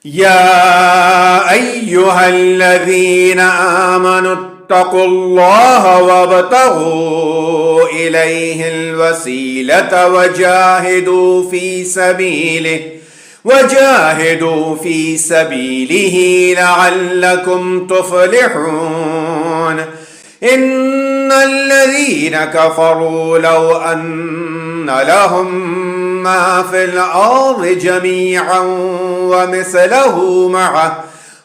يا أيها الذين آمنوا اتقوا الله وابتغوا إليه الوسيلة وجاهدوا في سبيله لعلكم تفلحون. إن الذين كفروا لو أن لهم ما في الأرض جميعا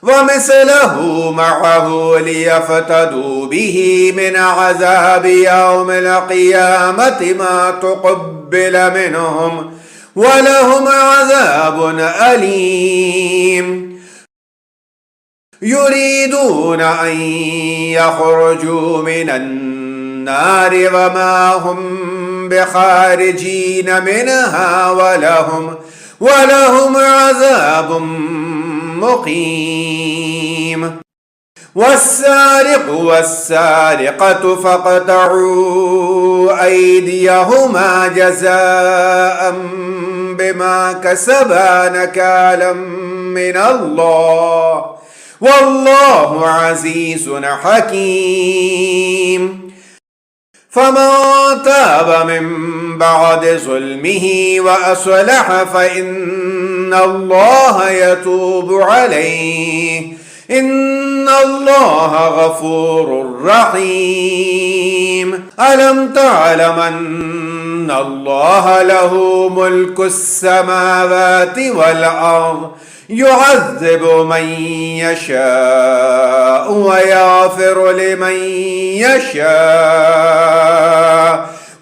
ومثله معه ليفتدوا به من عذاب يوم القيامة ما تقبل منهم ولهم عذاب أليم. يريدون أن يخرجوا من النار وما هم بخارجين منها ولهم عذاب مقيم. والسارق والسارقة فاقطعوا أيديهما جزاء بما كسبا نكالا من الله والله عزيز حكيم. فمن تاب من بعد ظلمه وأصلح فإن الله يتوب عليه إن الله غفور رحيم. ألم تعلم أن الله له ملك السماوات والأرض يعذب من يشاء ويغفر لمن يشاء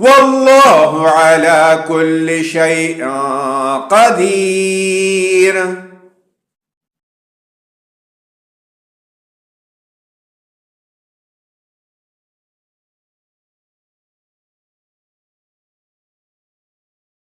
والله على كل شيء قدير.